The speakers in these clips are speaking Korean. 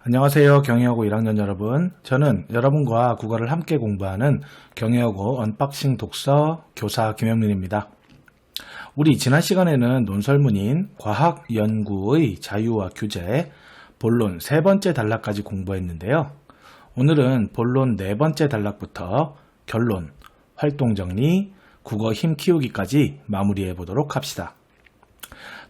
안녕하세요. 경영여고 1학년 여러분. 저는 여러분과 국어를 함께 공부하는 경영여고 언박싱 독서 교사 김영민입니다. 우리 지난 시간에는 논설문인 과학연구의 자유와 규제, 본론 세 번째 단락까지 공부했는데요. 오늘은 본론 네 번째 단락부터 결론, 활동정리, 국어 힘 키우기까지 마무리해 보도록 합시다.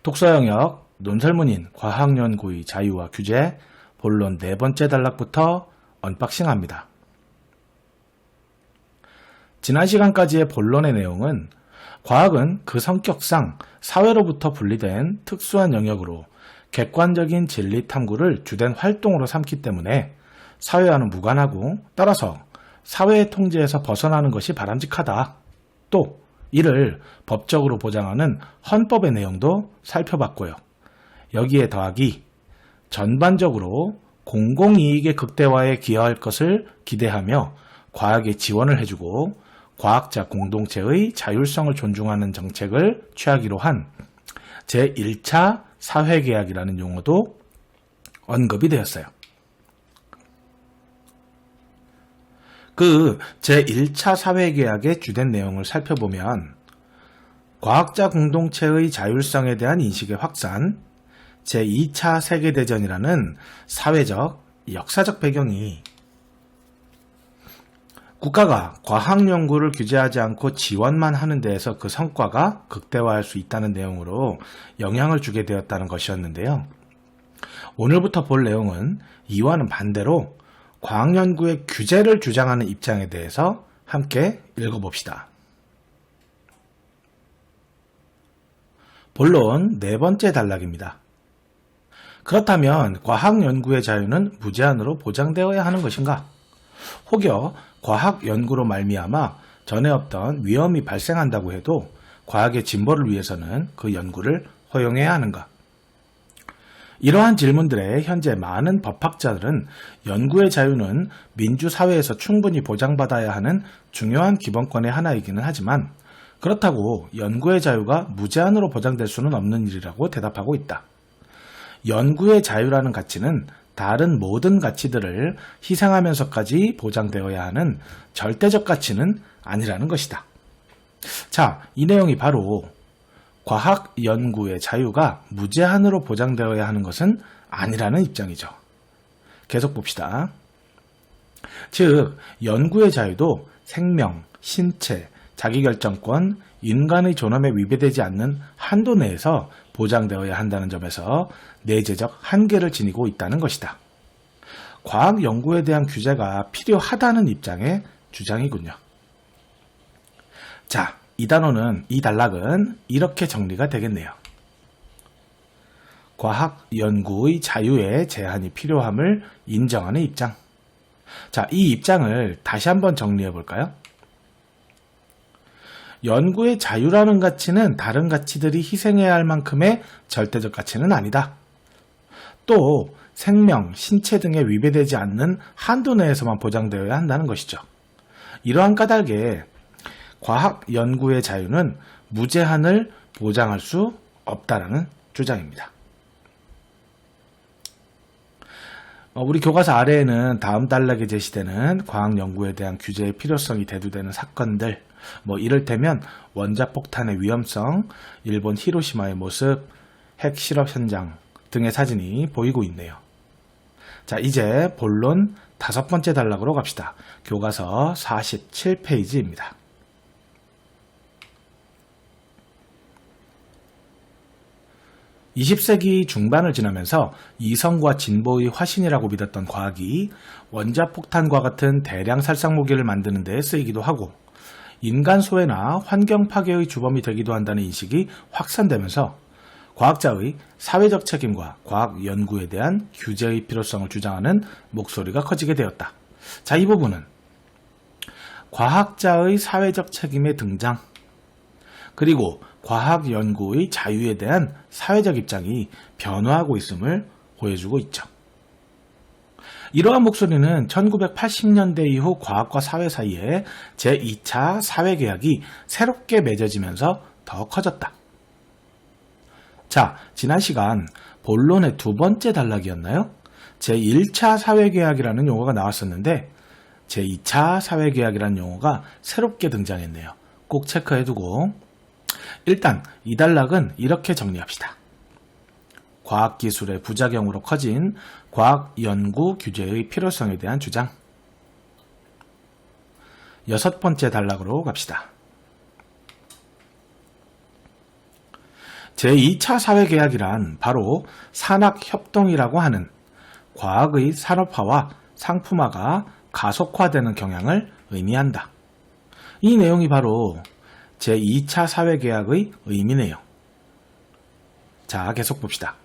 독서 영역, 논설문인 과학연구의 자유와 규제, 본론 네 번째 단락부터 언박싱합니다. 지난 시간까지의 본론의 내용은 과학은 그 성격상 사회로부터 분리된 특수한 영역으로 객관적인 진리 탐구를 주된 활동으로 삼기 때문에 사회와는 무관하고 따라서 사회의 통제에서 벗어나는 것이 바람직하다. 또 이를 법적으로 보장하는 헌법의 내용도 살펴봤고요. 여기에 더하기 전반적으로 공공이익의 극대화에 기여할 것을 기대하며 과학에 지원을 해주고 과학자 공동체의 자율성을 존중하는 정책을 취하기로 한 제1차 사회계약이라는 용어도 언급이 되었어요. 그 제1차 사회계약의 주된 내용을 살펴보면 과학자 공동체의 자율성에 대한 인식의 확산, 제2차 세계대전이라는 사회적, 역사적 배경이 국가가 과학연구를 규제하지 않고 지원만 하는 데에서 그 성과가 극대화할 수 있다는 내용으로 영향을 주게 되었다는 것이었는데요. 오늘부터 볼 내용은 이와는 반대로 과학연구의 규제를 주장하는 입장에 대해서 함께 읽어봅시다. 본론 네 번째 단락입니다. 그렇다면 과학연구의 자유는 무제한으로 보장되어야 하는 것인가? 혹여 과학연구로 말미암아 전에 없던 위험이 발생한다고 해도 과학의 진보를 위해서는 그 연구를 허용해야 하는가? 이러한 질문들에 현재 많은 법학자들은 연구의 자유는 민주사회에서 충분히 보장받아야 하는 중요한 기본권의 하나이기는 하지만 그렇다고 연구의 자유가 무제한으로 보장될 수는 없는 일이라고 대답하고 있다. 연구의 자유라는 가치는 다른 모든 가치들을 희생하면서까지 보장되어야 하는 절대적 가치는 아니라는 것이다. 자, 이 내용이 바로 과학 연구의 자유가 무제한으로 보장되어야 하는 것은 아니라는 입장이죠. 계속 봅시다. 즉, 연구의 자유도 생명, 신체, 자기결정권, 인간의 존엄에 위배되지 않는 한도 내에서 보장되어야 한다는 점에서 내재적 한계를 지니고 있다는 것이다. 과학 연구에 대한 규제가 필요하다는 입장의 주장이군요. 자, 이 단락은 이렇게 정리가 되겠네요. 과학 연구의 자유에 제한이 필요함을 인정하는 입장. 자, 이 입장을 다시 한번 정리해 볼까요? 연구의 자유라는 가치는 다른 가치들이 희생해야 할 만큼의 절대적 가치는 아니다. 또 생명, 신체 등에 위배되지 않는 한도 내에서만 보장되어야 한다는 것이죠. 이러한 까닭에 과학 연구의 자유는 무제한을 보장할 수 없다라는 주장입니다. 우리 교과서 아래에는 다음 단락에 제시되는 과학 연구에 대한 규제의 필요성이 대두되는 사건들, 이를테면 원자폭탄의 위험성, 일본 히로시마의 모습, 핵실험 현장 등의 사진이 보이고 있네요. 자, 이제 본론 다섯 번째 단락으로 갑시다. 교과서 47페이지입니다. (20세기) 중반을 지나면서 이성과 진보의 화신이라고 믿었던 과학이 원자폭탄과 같은 대량 살상무기를 만드는 데 쓰이기도 하고 인간 소외나 환경 파괴의 주범이 되기도 한다는 인식이 확산되면서 과학자의 사회적 책임과 과학 연구에 대한 규제의 필요성을 주장하는 목소리가 커지게 되었다. 자, 이 부분은 과학자의 사회적 책임의 등장, 그리고 과학 연구의 자유에 대한 사회적 입장이 변화하고 있음을 보여주고 있죠. 이러한 목소리는 1980년대 이후 과학과 사회 사이에 제2차 사회계약이 새롭게 맺어지면서 더 커졌다. 자, 지난 시간 본론의 두 번째 단락이었나요? 제1차 사회계약이라는 용어가 나왔었는데 제2차 사회계약이라는 용어가 새롭게 등장했네요. 꼭 체크해두고 일단 이 단락은 이렇게 정리합시다. 과학기술의 부작용으로 커진 과학연구 규제의 필요성에 대한 주장. 6번째 단락으로 갑시다. 제2차 사회계약이란 바로 산학협동이라고 하는 과학의 산업화와 상품화가 가속화되는 경향을 의미한다. 이 내용이 바로 제2차 사회계약의 의미네요. 자, 계속 봅시다.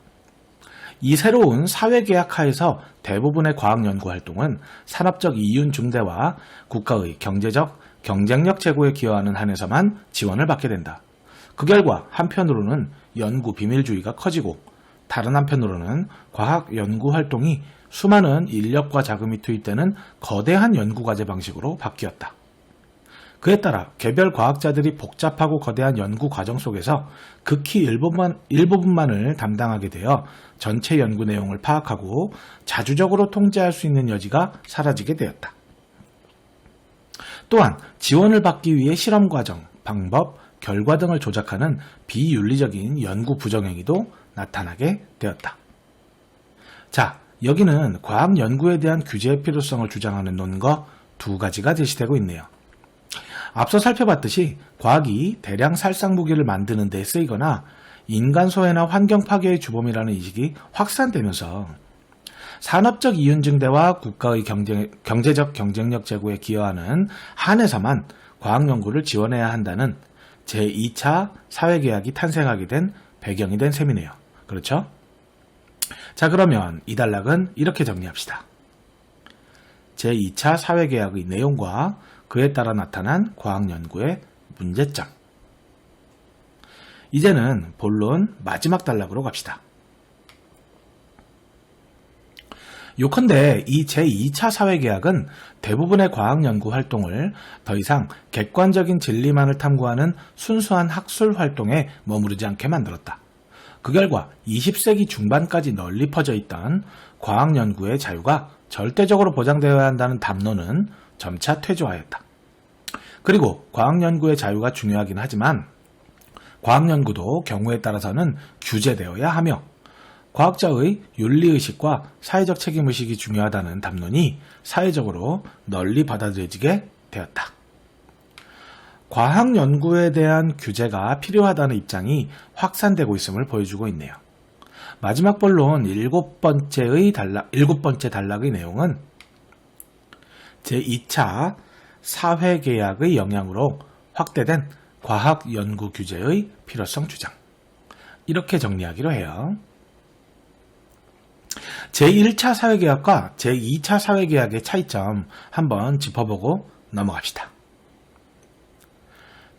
이 새로운 사회계약 하에서 대부분의 과학연구활동은 산업적 이윤 증대와 국가의 경제적 경쟁력 제고에 기여하는 한에서만 지원을 받게 된다. 그 결과 한편으로는 연구 비밀주의가 커지고 다른 한편으로는 과학 연구 활동이 수많은 인력과 자금이 투입되는 거대한 연구과제 방식으로 바뀌었다. 그에 따라 개별 과학자들이 복잡하고 거대한 연구 과정 속에서 극히 일부분만을 담당하게 되어 전체 연구 내용을 파악하고 자주적으로 통제할 수 있는 여지가 사라지게 되었다. 또한 지원을 받기 위해 실험 과정, 방법, 결과 등을 조작하는 비윤리적인 연구 부정행위도 나타나게 되었다. 자, 여기는 과학 연구에 대한 규제의 필요성을 주장하는 논거 2가지가 제시되고 있네요. 앞서 살펴봤듯이 과학이 대량 살상 무기를 만드는 데 쓰이거나 인간 소외나 환경 파괴의 주범이라는 인식이 확산되면서 산업적 이윤 증대와 국가의 경제적 경쟁력 제고에 기여하는 한에서만 과학 연구를 지원해야 한다는 제2차 사회계약이 탄생하게 된 배경이 된 셈이네요. 그렇죠? 자, 그러면 이 단락은 이렇게 정리합시다. 제2차 사회계약의 내용과 그에 따라 나타난 과학연구의 문제점. 이제는 본론 마지막 단락으로 갑시다. 요컨대 이 제2차 사회계약은 대부분의 과학연구 활동을 더 이상 객관적인 진리만을 탐구하는 순수한 학술 활동에 머무르지 않게 만들었다. 그 결과 20세기 중반까지 널리 퍼져 있던 과학연구의 자유가 절대적으로 보장되어야 한다는 담론은 점차 퇴조하였다. 그리고 과학연구의 자유가 중요하긴 하지만 과학연구도 경우에 따라서는 규제되어야 하며 과학자의 윤리의식과 사회적 책임의식이 중요하다는 담론이 사회적으로 널리 받아들여지게 되었다. 과학연구에 대한 규제가 필요하다는 입장이 확산되고 있음을 보여주고 있네요. 마지막 본론 7번째 단락의 내용은 제2차 사회계약의 영향으로 확대된 과학연구 규제의 필요성 주장. 이렇게 정리하기로 해요. 제1차 사회계약과 제2차 사회계약의 차이점 한번 짚어보고 넘어갑시다.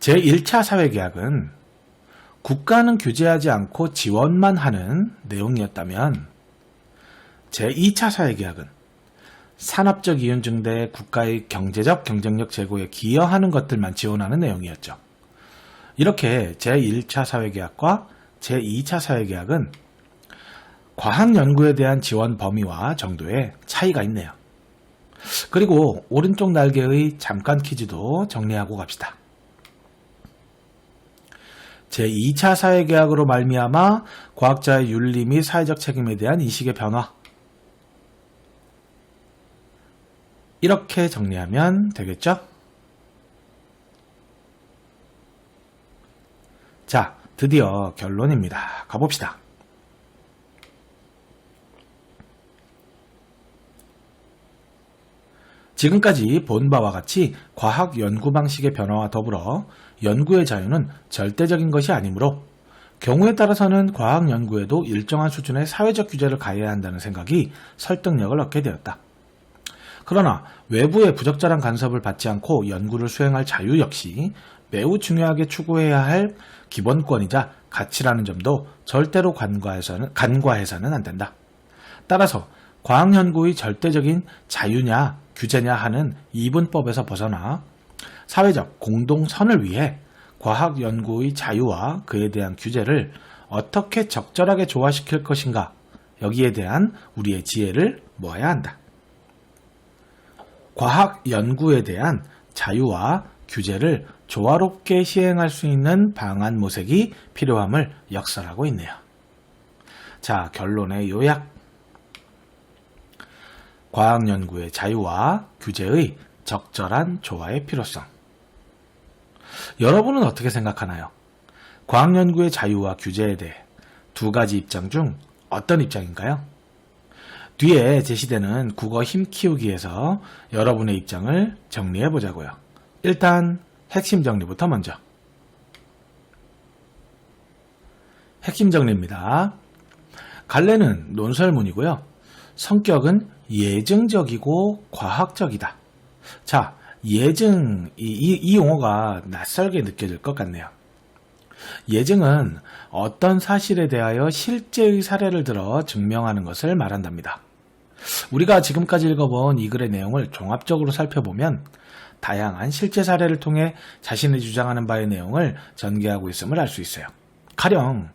제1차 사회계약은 국가는 규제하지 않고 지원만 하는 내용이었다면 제2차 사회계약은 산업적 이윤 증대에 국가의 경제적 경쟁력 제고에 기여하는 것들만 지원하는 내용이었죠. 이렇게 제1차 사회계약과 제2차 사회계약은 과학연구에 대한 지원 범위와 정도의 차이가 있네요. 그리고 오른쪽 날개의 잠깐 퀴즈도 정리하고 갑시다. 제2차 사회계약으로 말미암아 과학자의 윤리 및 사회적 책임에 대한 인식의 변화. 이렇게 정리하면 되겠죠? 자, 드디어 결론입니다. 가봅시다. 지금까지 본 바와 같이 과학 연구 방식의 변화와 더불어 연구의 자유는 절대적인 것이 아니므로 경우에 따라서는 과학 연구에도 일정한 수준의 사회적 규제를 가해야 한다는 생각이 설득력을 얻게 되었다. 그러나 외부의 부적절한 간섭을 받지 않고 연구를 수행할 자유 역시 매우 중요하게 추구해야 할 기본권이자 가치라는 점도 절대로 간과해서는 안 된다. 따라서 과학 연구의 절대적인 자유냐 규제냐 하는 이분법에서 벗어나 사회적 공동선을 위해 과학 연구의 자유와 그에 대한 규제를 어떻게 적절하게 조화시킬 것인가 여기에 대한 우리의 지혜를 모아야 한다. 과학 연구에 대한 자유와 규제를 조화롭게 시행할 수 있는 방안 모색이 필요함을 역설하고 있네요. 자, 결론의 요약. 과학 연구의 자유와 규제의 적절한 조화의 필요성. 여러분은 어떻게 생각하나요? 과학 연구의 자유와 규제에 대해 두 가지 입장 중 어떤 입장인가요? 뒤에 제시되는 국어 힘 키우기에서 여러분의 입장을 정리해 보자고요. 일단 핵심 정리부터 먼저. 핵심 정리입니다. 갈래는 논설문이고요. 성격은 예증적이고 과학적이다. 자, 예증, 이 용어가 낯설게 느껴질 것 같네요. 예증은 어떤 사실에 대하여 실제의 사례를 들어 증명하는 것을 말한답니다. 우리가 지금까지 읽어본 이 글의 내용을 종합적으로 살펴보면 다양한 실제 사례를 통해 자신이 주장하는 바의 내용을 전개하고 있음을 알 수 있어요. 가령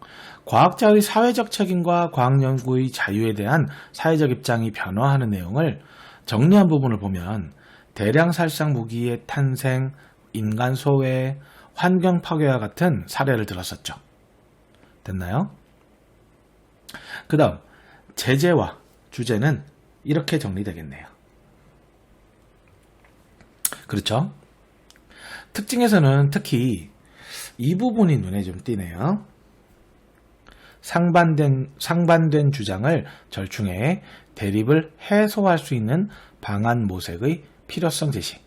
과학자의 사회적 책임과 과학연구의 자유에 대한 사회적 입장이 변화하는 내용을 정리한 부분을 보면 대량 살상 무기의 탄생, 인간 소외, 환경 파괴와 같은 사례를 들었었죠. 됐나요? 그 다음 제재와 주제는 이렇게 정리되겠네요. 그렇죠? 특징에서는 특히 이 부분이 눈에 좀 띄네요. 상반된 주장을 절충해 대립을 해소할 수 있는 방안 모색의 필요성 제시.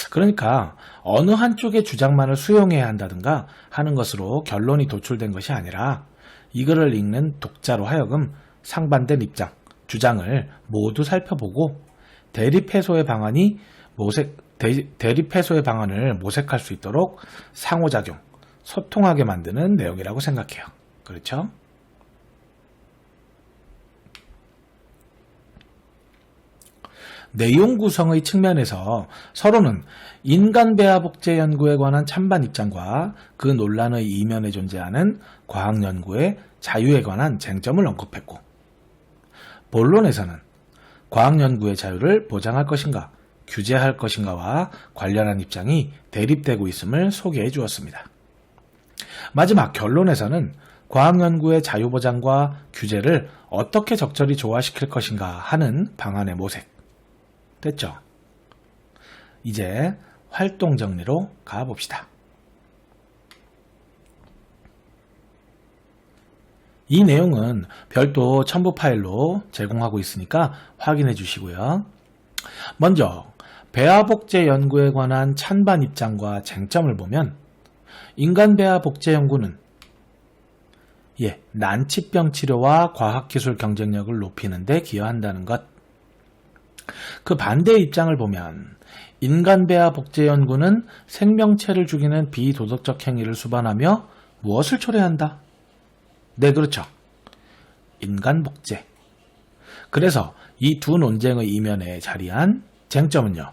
그러니까 어느 한쪽의 주장만을 수용해야 한다든가 하는 것으로 결론이 도출된 것이 아니라 이 글을 읽는 독자로 하여금 상반된 입장, 주장을 모두 살펴보고 대립 해소의 방안을 모색할 수 있도록 상호작용, 소통하게 만드는 내용이라고 생각해요. 그렇죠? 내용 구성의 측면에서 서로는 인간 배아 복제 연구에 관한 찬반 입장과 그 논란의 이면에 존재하는 과학 연구의 자유에 관한 쟁점을 언급했고, 본론에서는 과학 연구의 자유를 보장할 것인가, 규제할 것인가와 관련한 입장이 대립되고 있음을 소개해 주었습니다. 마지막 결론에서는 과학 연구의 자유 보장과 규제를 어떻게 적절히 조화시킬 것인가 하는 방안의 모색. 됐죠? 이제 활동 정리로 가봅시다. 이 내용은 별도 첨부 파일로 제공하고 있으니까 확인해 주시고요. 먼저 배아 복제 연구에 관한 찬반 입장과 쟁점을 보면 인간 배아 복제 연구는 난치병 치료와 과학기술 경쟁력을 높이는 데 기여한다는 것. 그 반대의 입장을 보면 인간 배아 복제 연구는 생명체를 죽이는 비도덕적 행위를 수반하며 무엇을 초래한다? 네, 그렇죠. 인간 복제. 그래서 이 두 논쟁의 이면에 자리한 쟁점은요.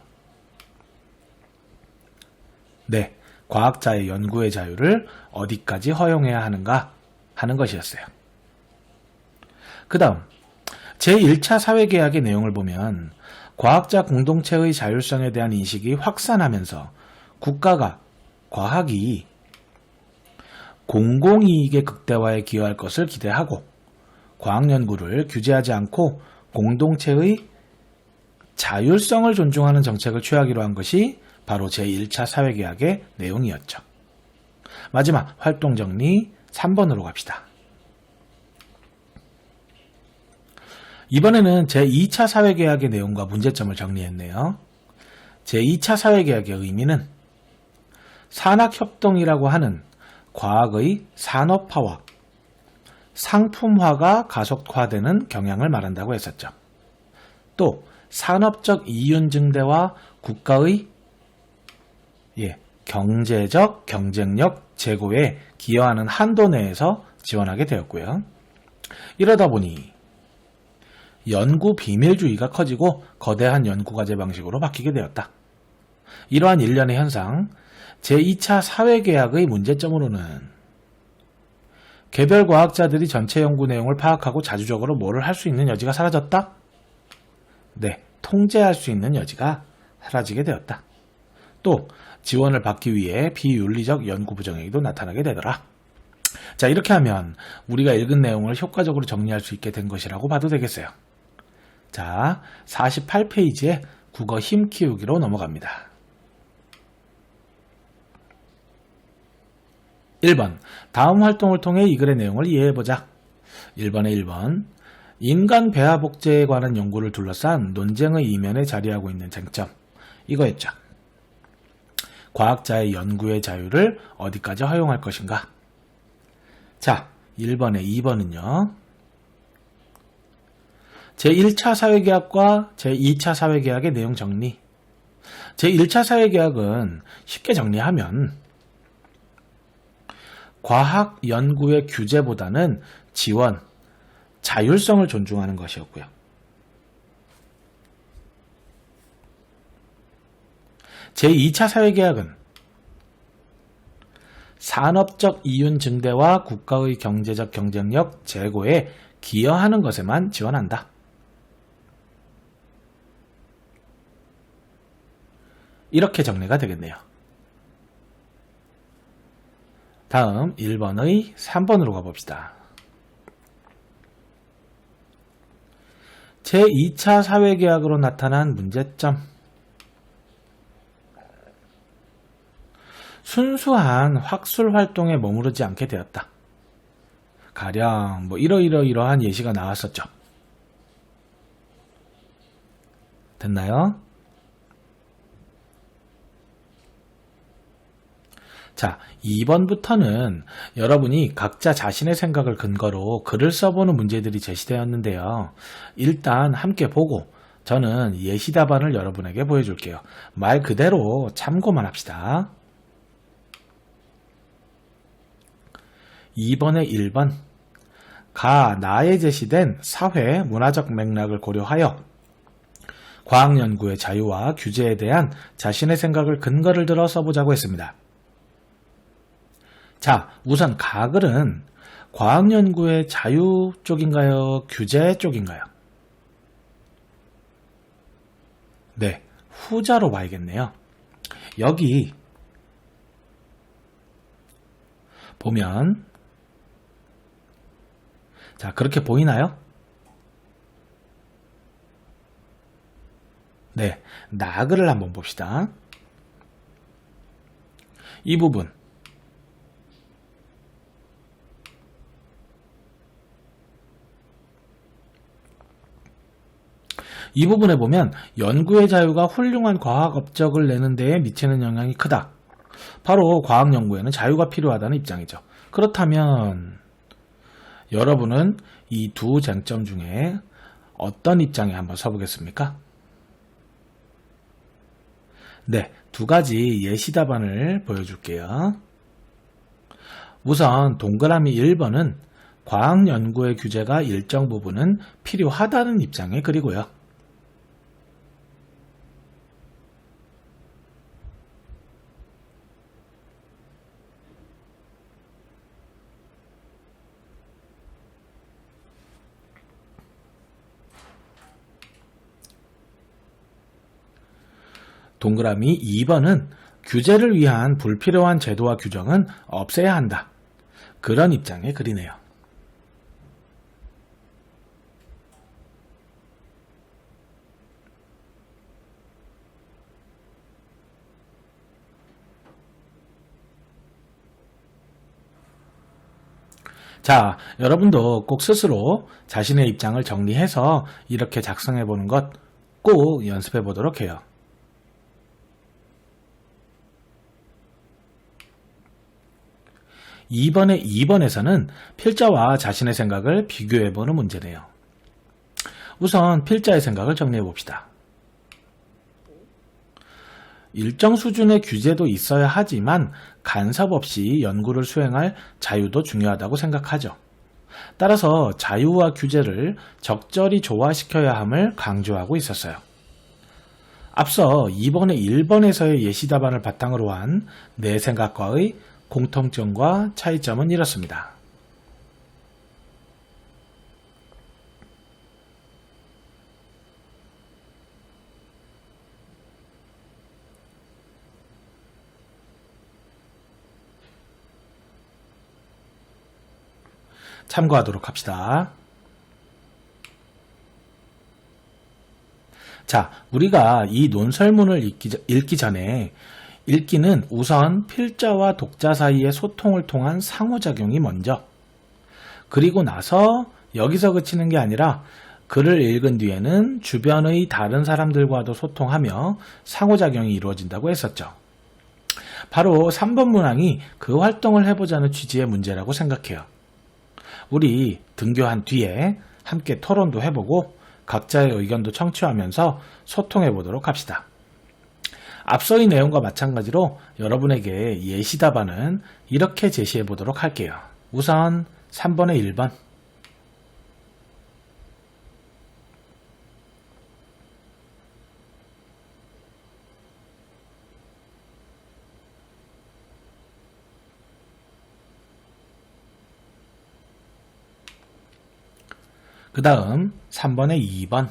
네, 과학자의 연구의 자유를 어디까지 허용해야 하는가 하는 것이었어요. 그 다음 제1차 사회계약의 내용을 보면 과학자 공동체의 자율성에 대한 인식이 확산하면서 국가가 과학이 공공이익의 극대화에 기여할 것을 기대하고 과학연구를 규제하지 않고 공동체의 자율성을 존중하는 정책을 취하기로 한 것이 바로 제1차 사회계약의 내용이었죠. 마지막 활동 정리 3번으로 갑시다. 이번에는 제2차 사회계약의 내용과 문제점을 정리했네요. 제2차 사회계약의 의미는 산학협동이라고 하는 과학의 산업화와 상품화가 가속화되는 경향을 말한다고 했었죠. 또 산업적 이윤 증대와 국가의 경제적 경쟁력 제고에 기여하는 한도 내에서 지원하게 되었고요. 이러다 보니 연구 비밀주의가 커지고 거대한 연구과제 방식으로 바뀌게 되었다. 이러한 일련의 현상, 제2차 사회계약의 문제점으로는 개별 과학자들이 전체 연구 내용을 파악하고 자주적으로 뭐를 할 수 있는 여지가 사라졌다? 네, 통제할 수 있는 여지가 사라지게 되었다. 또 지원을 받기 위해 비윤리적 연구 부정행위도 나타나게 되더라. 자, 이렇게 하면 우리가 읽은 내용을 효과적으로 정리할 수 있게 된 것이라고 봐도 되겠어요. 자, 48페이지에 국어 힘 키우기로 넘어갑니다. 1번, 다음 활동을 통해 이 글의 내용을 이해해보자. 1번에 1번, 인간 배아 복제에 관한 연구를 둘러싼 논쟁의 이면에 자리하고 있는 쟁점. 이거였죠. 과학자의 연구의 자유를 어디까지 허용할 것인가? 자, 1번에 2번은요. 제1차 사회계약과 제2차 사회계약의 내용 정리. 제1차 사회계약은 쉽게 정리하면 과학 연구의 규제보다는 지원, 자율성을 존중하는 것이었고요. 제2차 사회계약은 산업적 이윤 증대와 국가의 경제적 경쟁력 제고에 기여하는 것에만 지원한다. 이렇게 정리가 되겠네요. 다음 1번의 3번으로 가봅시다. 제2차 사회계약으로 나타난 문제점. 순수한 학술 활동에 머무르지 않게 되었다. 가령 이러이러한 예시가 나왔었죠. 됐나요? 자, 2번부터는 여러분이 각자 자신의 생각을 근거로 글을 써보는 문제들이 제시되었는데요. 일단 함께 보고 저는 예시 답안을 여러분에게 보여줄게요. 말 그대로 참고만 합시다. 2번에 1번, 나에 제시된 사회, 문화적 맥락을 고려하여 과학연구의 자유와 규제에 대한 자신의 생각을 근거를 들어 써보자고 했습니다. 자, 우선 가글은 과학연구의 자유 쪽인가요? 규제 쪽인가요? 네, 후자로 봐야겠네요. 여기 보면 자, 그렇게 보이나요? 네, 나글을 한번 봅시다. 이 부분 이 부분에 보면 연구의 자유가 훌륭한 과학 업적을 내는 데에 미치는 영향이 크다. 바로 과학 연구에는 자유가 필요하다는 입장이죠. 그렇다면 여러분은 이 두 쟁점 중에 어떤 입장에 한번 서보겠습니까? 네, 두 가지 예시 답안을 보여줄게요. 우선 동그라미 1번은 과학 연구의 규제가 일정 부분은 필요하다는 입장의 글이고요. 동그라미 2번은 규제를 위한 불필요한 제도와 규정은 없애야 한다. 그런 입장의 글이네요. 자, 여러분도 꼭 스스로 자신의 입장을 정리해서 이렇게 작성해 보는 것 꼭 연습해 보도록 해요. 2번에서는 필자와 자신의 생각을 비교해보는 문제네요. 우선 필자의 생각을 정리해 봅시다. 일정 수준의 규제도 있어야 하지만 간섭 없이 연구를 수행할 자유도 중요하다고 생각하죠. 따라서 자유와 규제를 적절히 조화시켜야 함을 강조하고 있었어요. 앞서 2번의 1번에서의 예시 답안을 바탕으로 한 내 생각과의 공통점과 차이점은 이렇습니다. 참고하도록 합시다. 자, 우리가 이 논설문을 읽기 전에 읽기는 우선 필자와 독자 사이의 소통을 통한 상호작용이 먼저, 그리고 나서 여기서 그치는 게 아니라 글을 읽은 뒤에는 주변의 다른 사람들과도 소통하며 상호작용이 이루어진다고 했었죠. 바로 3번 문항이 그 활동을 해보자는 취지의 문제라고 생각해요. 우리 등교한 뒤에 함께 토론도 해보고 각자의 의견도 청취하면서 소통해 보도록 합시다. 앞서의 내용과 마찬가지로 여러분에게 예시 답안은 이렇게 제시해 보도록 할게요. 우선 3번의 1번. 그 다음 3번의 2번.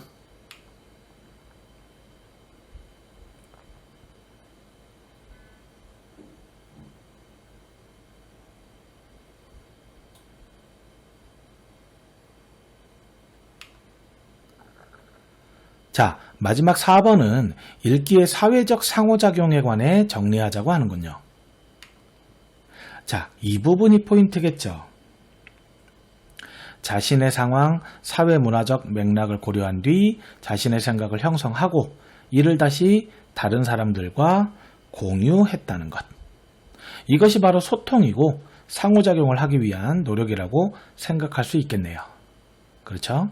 자, 마지막 4번은 읽기의 사회적 상호작용에 관해 정리하자고 하는군요. 자, 이 부분이 포인트겠죠. 자신의 상황, 사회문화적 맥락을 고려한 뒤 자신의 생각을 형성하고 이를 다시 다른 사람들과 공유했다는 것. 이것이 바로 소통이고 상호작용을 하기 위한 노력이라고 생각할 수 있겠네요. 그렇죠?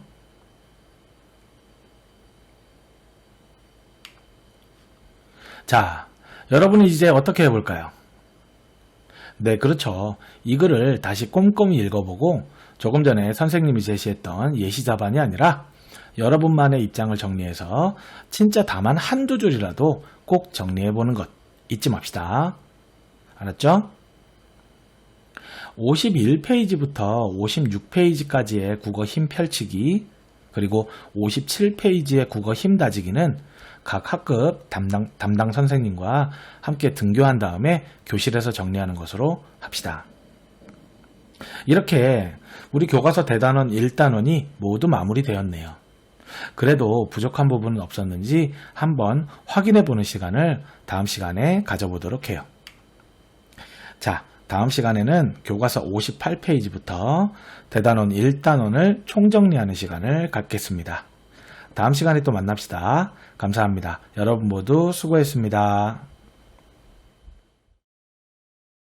자, 여러분은 이제 어떻게 해볼까요? 네, 그렇죠. 이 글을 다시 꼼꼼히 읽어보고 조금 전에 선생님이 제시했던 예시 답안이 아니라 여러분만의 입장을 정리해서 진짜 다만 한두 줄이라도 꼭 정리해보는 것 잊지 맙시다. 알았죠? 51페이지부터 56페이지까지의 국어 힘 펼치기, 그리고 57페이지의 국어 힘 다지기는 각 학급 담당 선생님과 함께 등교한 다음에 교실에서 정리하는 것으로 합시다. 이렇게 우리 교과서 대단원 1단원이 모두 마무리되었네요. 그래도 부족한 부분은 없었는지 한번 확인해보는 시간을 다음 시간에 가져보도록 해요. 자, 다음 시간에는 교과서 58페이지부터 대단원 1단원을 총정리하는 시간을 갖겠습니다. 다음 시간에 또 만납시다. 감사합니다. 여러분 모두 수고했습니다.